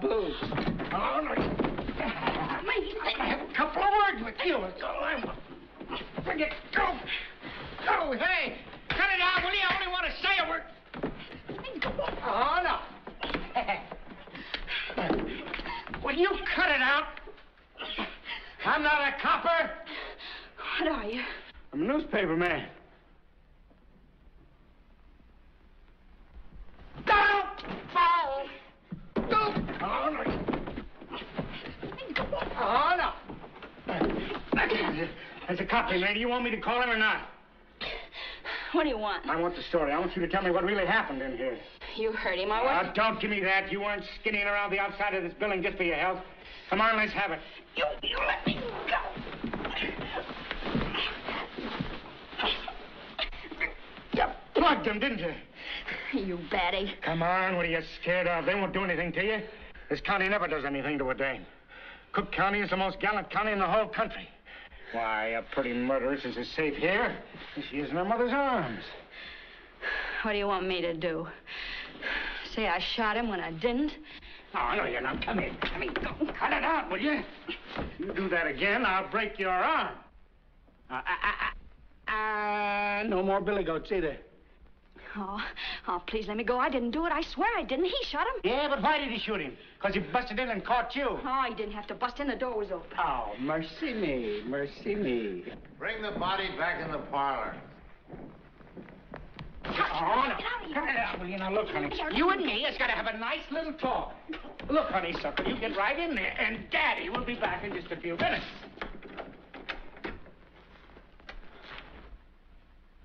Booze. Oh, no. I have a couple of words with you. That's all I want. Bring it. Go. Go. Hey, cut it out, will you? I only want to say a word. Oh, no. Will you cut it out? I'm not a copper. What are you? I'm a newspaper man. Don't fall. Don't. Oh, no. Oh, no. There's a copy, man. Do you want me to call him or not? What do you want? I want the story. I want you to tell me what really happened in here. You heard him. I wasn't... Don't give me that. You weren't skinnying around the outside of this building just for your health. Come on, let's have it. You let me go. You plugged him, didn't you? You baddie. Come on, what are you scared of? They won't do anything to you. This county never does anything to a dame. Cook County is the most gallant county in the whole country. Why, a pretty murderess is as safe here as she is in her mother's arms. What do you want me to do? Say I shot him when I didn't? Oh, no, you're not. Come in. Come in. Go. Cut it out, will you? You do that again, I'll break your arm. No more billy goats either. Oh, please let me go. I didn't do it. I swear I didn't. He shot him. Yeah, but why did he shoot him? Because he busted in and caught you. Oh, he didn't have to bust in. The door was open. Oh, mercy me. Mercy me. Bring the body back in the parlor. Oh, no. Cut it out, will you? Now, look, honey. You and me has got to have a nice little talk. Look, honeysuckle, you get right in there, and Daddy will be back in just a few minutes.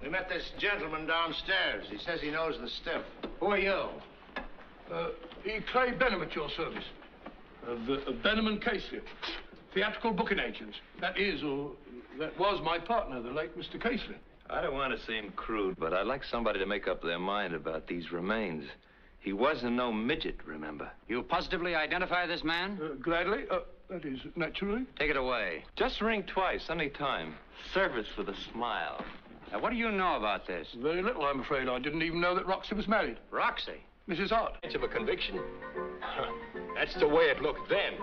We met this gentleman downstairs. He says he knows the stiff. Who are you? Clay Benham at your service. Benham and Casely, theatrical booking agents. That is, or that was my partner, the late Mr. Casely. I don't want to seem crude, but I'd like somebody to make up their mind about these remains. He wasn't no midget, remember? You positively identify this man? Gladly. That is, naturally. Take it away. Just ring twice, any time. Service with a smile. Now, what do you know about this? Very little, I'm afraid. I didn't even know that Roxie was married. Roxie? Mrs. Hart. It's of a conviction. That's the way it looked then.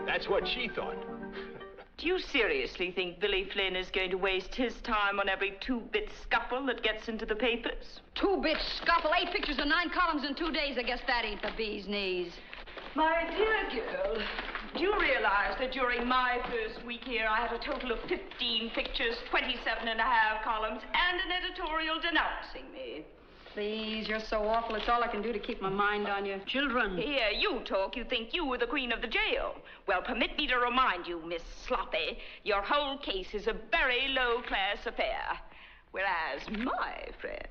That's what she thought. Do you seriously think Billy Flynn is going to waste his time on every two-bit scuffle that gets into the papers? Two-bit scuffle, 8 pictures and 9 columns in 2 days. I guess that ain't the bee's knees. My dear girl, do you realize that during my first week here, I had a total of 15 pictures, 27 and a half columns, and an editorial denouncing me? Please, you're so awful. It's all I can do to keep my mind on you. Children. Here, you talk. You think you were the queen of the jail. Well, permit me to remind you, Miss Sloppy, your whole case is a very low-class affair. Whereas my friend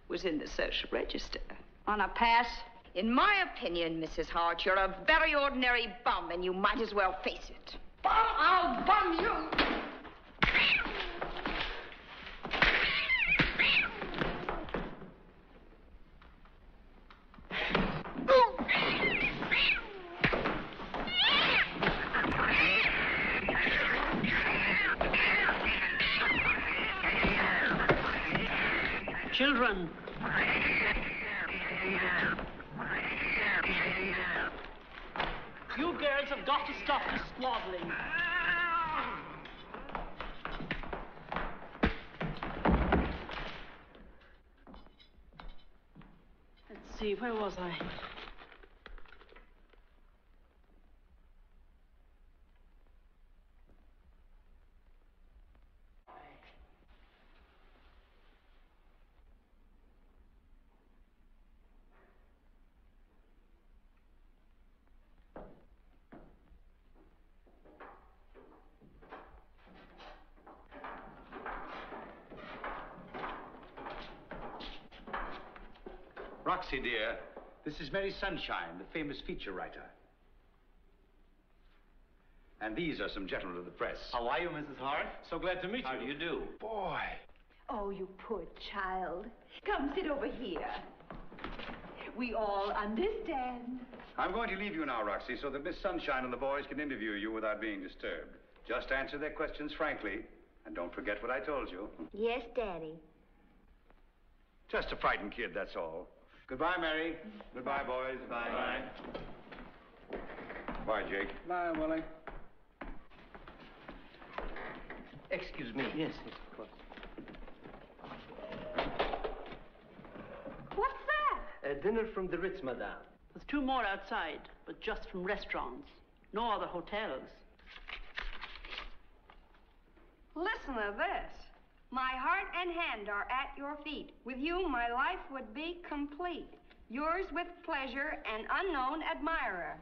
was in the social register. On a pass? In my opinion, Mrs. Hart, you're a very ordinary bum, and you might as well face it. Bum! I'll bum you! Children. You girls have got to stop this squabbling. Let's see, where was I? Roxie, dear, this is Mary Sunshine, the famous feature writer. And these are some gentlemen of the press. How are you, Mrs. Hart? So glad to meet you. How do you do? Boy. Oh, you poor child. Come sit over here. We all understand. I'm going to leave you now, Roxie, so that Miss Sunshine and the boys can interview you without being disturbed. Just answer their questions frankly, and don't forget what I told you. Yes, Daddy. Just a frightened kid, that's all. Goodbye, Mary. Goodbye, boys. Bye. Bye. Bye, Jake. Bye, Willie. Excuse me. Yes, of course. What's that? A dinner from the Ritz, madame. There's 2 more outside, but just from restaurants. No other hotels. Listen to this. My heart and hand are at your feet. With you, my life would be complete. Yours with pleasure, an unknown admirer.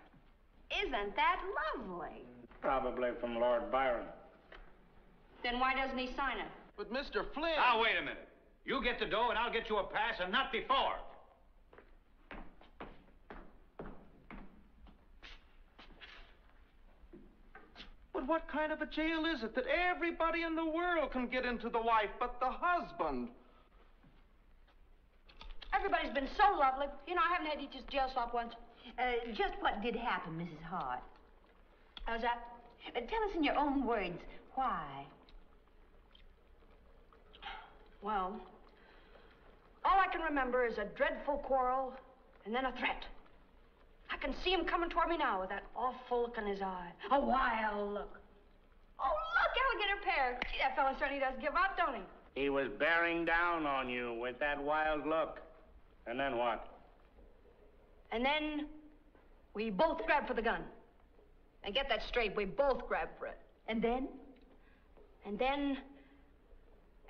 Isn't that lovely? Probably from Lord Byron. Then why doesn't he sign it? But Mr. Flynn... Now, wait a minute. You get the dough and I'll get you a pass, and not before. But what kind of a jail is it that everybody in the world can get into the wife but the husband? Everybody's been so lovely. You know, I haven't had to just jail stop once. Just what did happen, Mrs. Hart? How's that? Tell us in your own words, why? Well, all I can remember is a dreadful quarrel and then a threat. I can see him coming toward me now with that awful look in his eye. A wild look. Oh, look, alligator pear. Gee, that fellow certainly does give up, don't he? He was bearing down on you with that wild look. And then what? And then we both grabbed for the gun. And get that straight, we both grabbed for it. And then? And then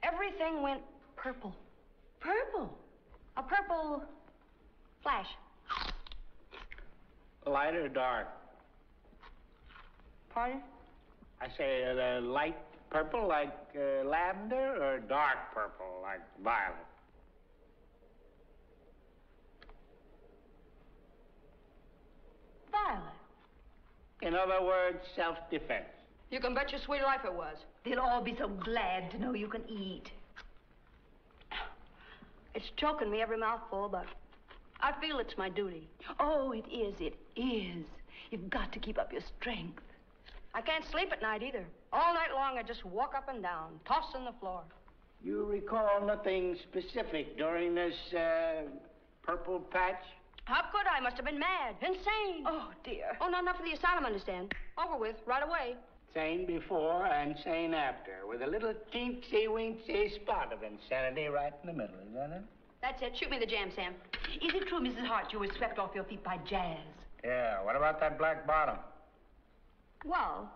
everything went purple. Purple? A purple flash. Light or dark? Pardon? I say light purple like lavender or dark purple like violet? Violet. In other words, self-defense. You can bet your sweet life it was. They'll all be so glad to know you can eat. It's choking me every mouthful, but I feel it's my duty. Oh, it is, it is. You've got to keep up your strength. I can't sleep at night either. All night long I just walk up and down, tossing the floor. You recall nothing specific during this purple patch? How could I? Must have been mad, insane. Oh, dear. Oh, not enough for the asylum, understand. Over with, right away. Sane before and sane after, with a little teensy-weensy spot of insanity right in the middle, isn't it? That's it. Shoot me the jam, Sam. Is it true, Mrs. Hart, you were swept off your feet by jazz? Yeah, what about that black bottom? Well,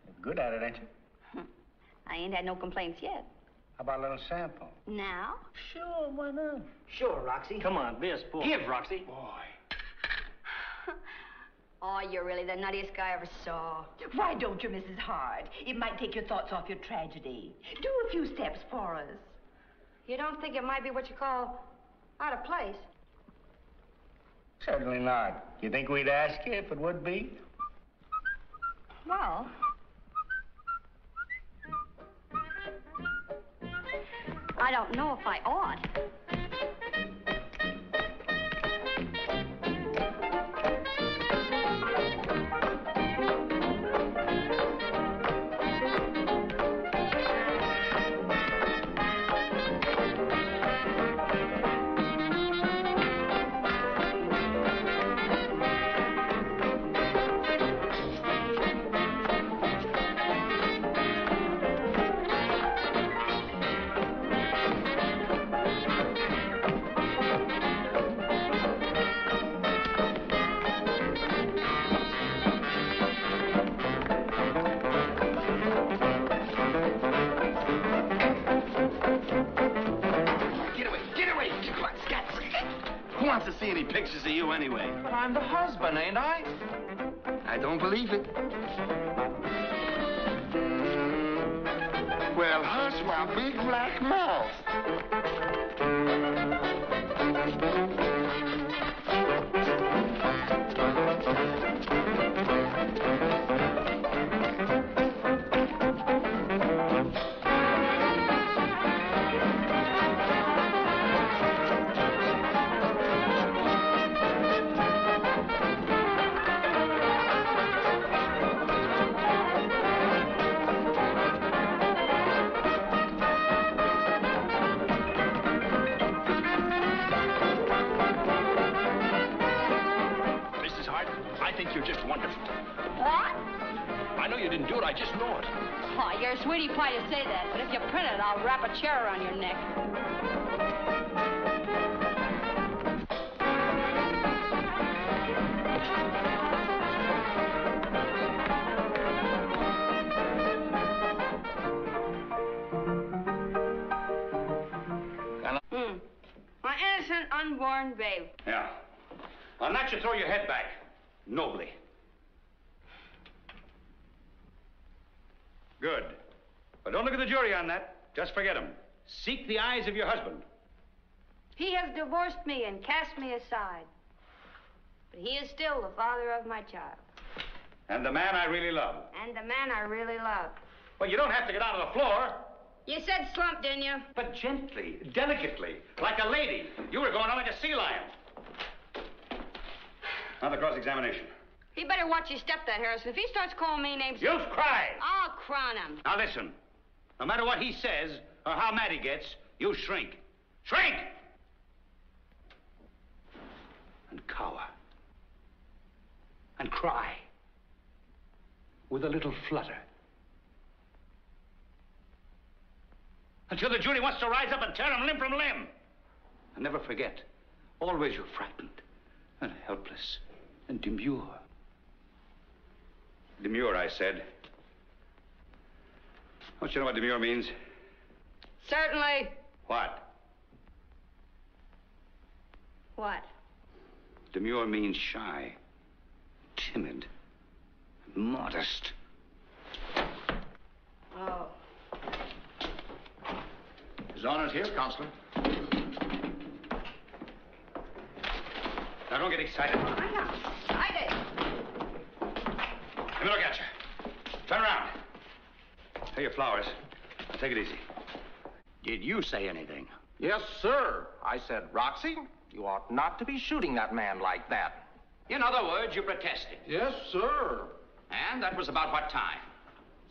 You're good at it, ain't you? I ain't had no complaints yet. How about a little sample? Now? Sure, why not? Sure, Roxy. Come on, be a sport. Give, Roxy. Boy. Oh, you're really the nuttiest guy I ever saw. Why don't you, Mrs. Hart? It might take your thoughts off your tragedy. Do a few steps for us. You don't think it might be what you call out of place? Certainly not. You think we'd ask you if it would be? Well, I don't know if I ought. To see any pictures of you anyway. But I'm the husband, ain't I? I don't believe it. Well, hush my big black mouth. think you're just wonderful. What? I know you didn't do it. I just know it. Oh, you're a sweetie pie to say that, but if you print it, I'll wrap a chair around your neck. My innocent unborn babe. Yeah. On that, you throw your head back. Nobly. Good. But don't look at the jury on that. Just forget him. Seek the eyes of your husband. He has divorced me and cast me aside. But he is still the father of my child. And the man I really love. And the man I really love. Well, you don't have to get out of the floor. You said slump, didn't you? But gently, delicately, like a lady. You were going on like a sea lion. Now the cross-examination. He better watch his step, that Harrison. If he starts calling me names... You've cried. I'll crown him. Now listen. No matter what he says or how mad he gets, you shrink. Shrink! And cower. And cry. With a little flutter. Until the jury wants to rise up and tear him limb from limb. And never forget, always you're frightened and helpless and demure. Demure, I said. Don't you know what demure means? Certainly. What? What? Demure means shy, timid, modest. Oh. His Honor's here, Counselor. Now, don't get excited. I'm not excited. Let me look at you. Turn around. Here your flowers. Now, take it easy. Did you say anything? Yes, sir. I said, Roxie, you ought not to be shooting that man like that. In other words, you protested. Yes, sir. And that was about what time?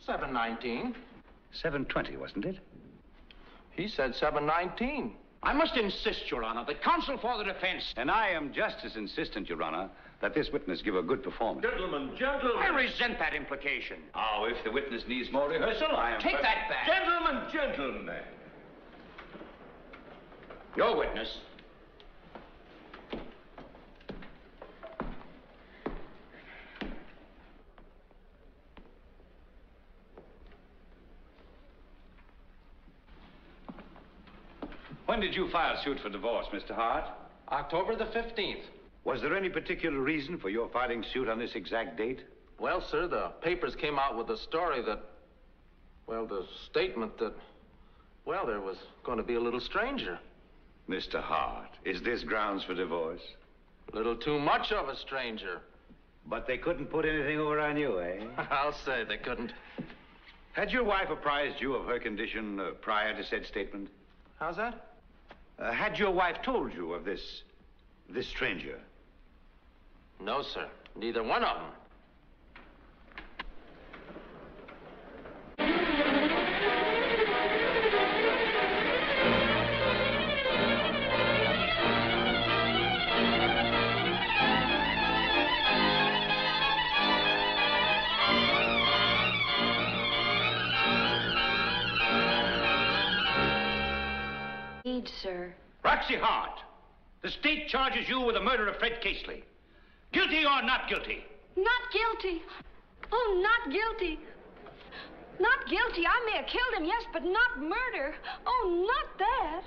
7:19. 7:20, wasn't it? He said 7:19. I must insist, Your Honor, that counsel for the defense... And I am just as insistent, Your Honor, that this witness give a good performance. Gentlemen, gentlemen. I resent that implication. Oh, if the witness needs more rehearsal, I am... Take that back. Gentlemen, gentlemen. Your witness. When did you file suit for divorce, Mr. Hart? October the 15th. Was there any particular reason for your filing suit on this exact date? Well, sir, the papers came out with a story that... Well, the statement that... Well, there was going to be a little stranger. Mr. Hart, is this grounds for divorce? A little too much of a stranger. But they couldn't put anything over on you, eh? I'll say they couldn't. Had your wife apprised you of her condition prior to said statement? How's that? Had your wife told you of this stranger? No, sir. Neither one of them. Sir. Roxie Hart, the state charges you with the murder of Fred Casely. Guilty or not guilty? Not guilty. Oh, not guilty. Not guilty. I may have killed him, yes, but not murder. Oh, not that.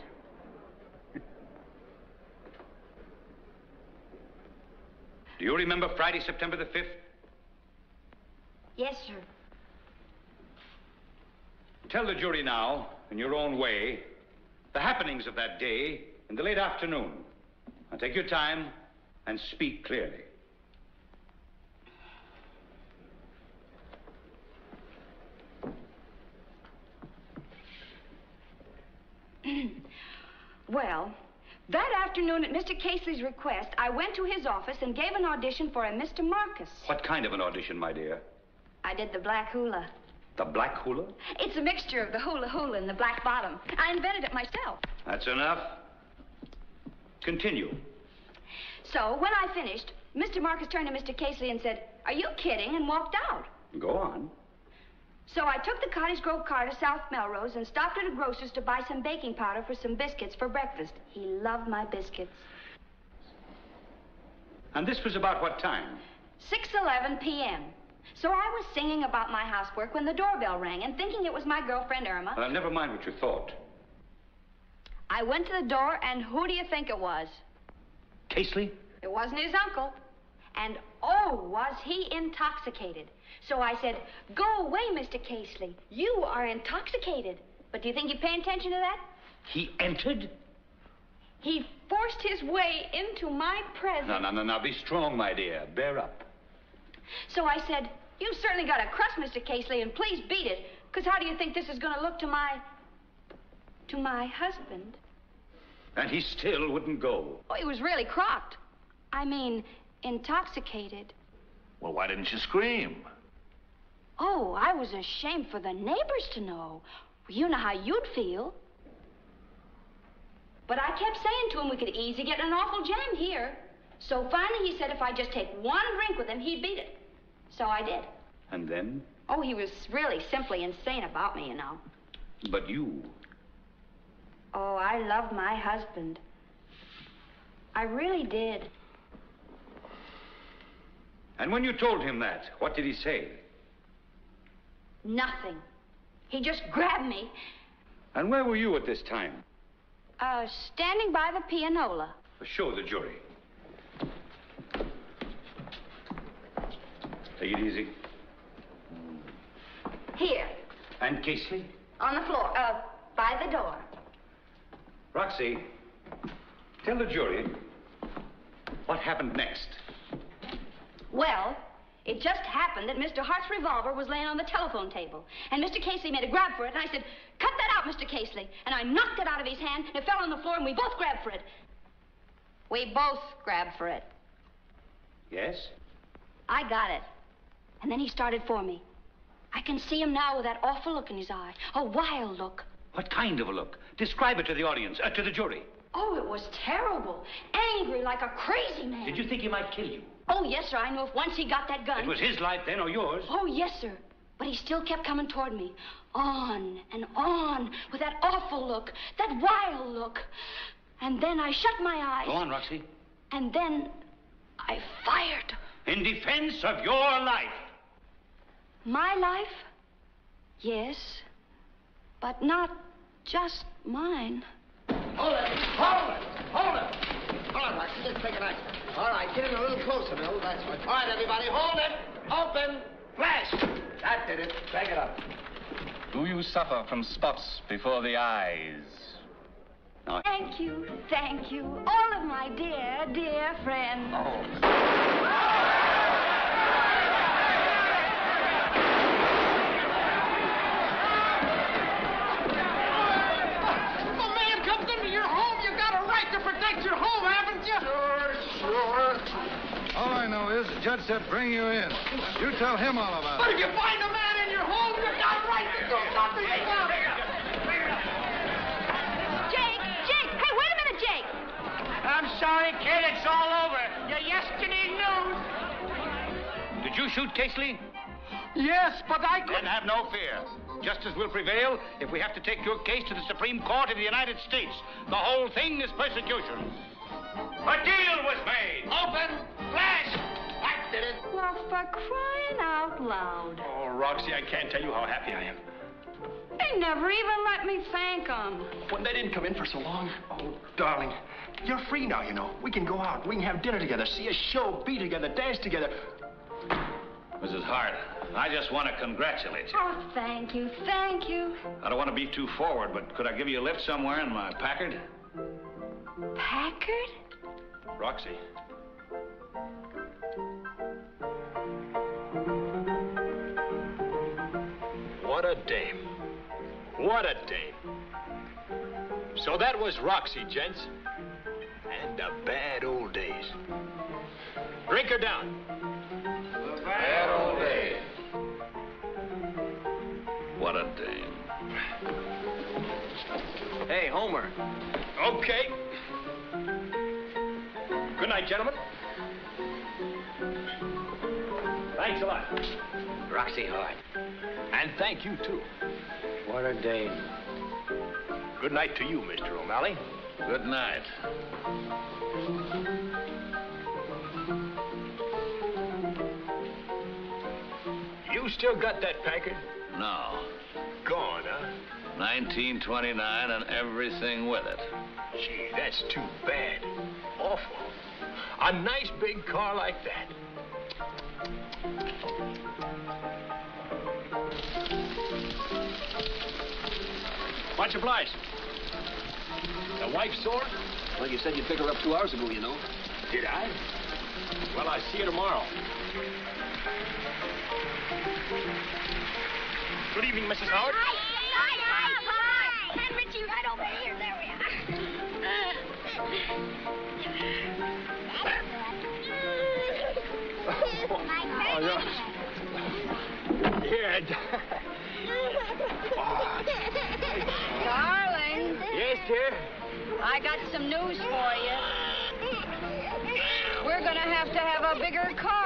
Do you remember Friday, September the 5th? Yes, sir. Tell the jury now, in your own way, the happenings of that day in the late afternoon. Now take your time and speak clearly. Well, that afternoon at Mr. Casely's request, I went to his office and gave an audition for a Mr. Marcus. What kind of an audition, my dear? I did the black hula. The black hula? It's a mixture of the hula hula and the black bottom. I invented it myself. That's enough. Continue. So, when I finished, Mr. Marcus turned to Mr. Casely and said, "Are you kidding?" and walked out. Go on. So I took the Cottage Grove car to South Melrose and stopped at a grocer's to buy some baking powder for some biscuits for breakfast. He loved my biscuits. And this was about what time? 6:11 p.m. So I was singing about my housework when the doorbell rang and thinking it was my girlfriend Irma. Never mind what you thought. I went to the door and who do you think it was? Casely? It wasn't his uncle. And oh, was he intoxicated. So I said, "Go away, Mr. Casely. You are intoxicated." But do you think he'd pay attention to that? He entered? He forced his way into my presence. No. Be strong, my dear. Bear up. So I said, "You've certainly got a crust, Mr. Casely, and please beat it. Because how do you think this is going to look to my husband?" And he still wouldn't go. Oh, he was really crocked. I mean, intoxicated. Well, why didn't you scream? Oh, I was ashamed for the neighbors to know. Well, you know how you'd feel. But I kept saying to him we could easily get in an awful jam here. So finally he said if I just take one drink with him, he'd beat it. So I did. And then? Oh, he was really simply insane about me, you know. But you? Oh, I loved my husband. I really did. And when you told him that, what did he say? Nothing. He just grabbed me. And where were you at this time? Standing by the pianola. Show the jury. Take it easy. Here. And Casely? On the floor, by the door. Roxie, tell the jury what happened next. Well, it just happened that Mr. Hart's revolver was laying on the telephone table. And Mr. Casely made a grab for it, and I said, "Cut that out, Mr. Casely." And I knocked it out of his hand, and it fell on the floor, and we both grabbed for it. We both grabbed for it. Yes? I got it. And then he started for me. I can see him now with that awful look in his eye. A wild look. What kind of a look? Describe it to the audience, to the jury. Oh, it was terrible. Angry like a crazy man. Did you think he might kill you? Oh, yes, sir. I knew if once he got that gun... It was his life then or yours? Oh, yes, sir. But he still kept coming toward me. On and on with that awful look, that wild look. And then I shut my eyes. Go on, Roxie. And then I fired. In defense of your life. My life? Yes. But not just mine. Hold it! Hold it! Hold it! Hold on, Roxie. Just take it nice. All right, get in a little closer, Bill. That's right. All right, everybody, hold it! Open! Flash! That did it. Take it up. Do you suffer from spots before the eyes? No. Thank you, all of my dear, dear friends. A man comes into your home, you got a right to protect your home, haven't you? Sure. All I know is the judge said bring you in. You tell him all about But it. if you find a man in your home, you got a right to do something about it. Jake, hey, wait a minute, Jake. I'm sorry, kid, it's all over. You're yesterday's news. Did you shoot Casely? Yes, but I couldn't... Then have no fear. Justice will prevail if we have to take your case to the Supreme Court of the United States. The whole thing is persecution. A deal was made. Open! Flash! That did it. Well, for crying out loud. Oh, Roxie, I can't tell you how happy I am. They never even let me thank them. When they didn't come in for so long. Oh, darling, you're free now, you know. We can go out. We can have dinner together, see a show, be together, dance together. Mrs. Hart, I just want to congratulate you. Oh, thank you. I don't want to be too forward, but could I give you a lift somewhere in my Packard? Packard? Roxie. What a dame. What a dame. So that was Roxie, gents. And the bad old days. Drink her down. The bad old days. What a dame. Hey, Homer. Okay. Good night, gentlemen. Thanks a lot. Roxie Hart. And thank you, too. What a day. Good night to you, Mr. O'Malley. Good night. You still got that Packard? No. Gone, huh? 1929 and everything with it. Gee, that's too bad. Awful. A nice big car like that. Much obliged. The wife sore? Well, you said you'd pick her up 2 hours ago, you know. Did I? Well, I'll see you tomorrow. Good evening, Mrs. Howard. Hi. And Richie, right over here. There we are. Yeah. Darling. Yes, dear? I got some news for you. We're gonna have to have a bigger car.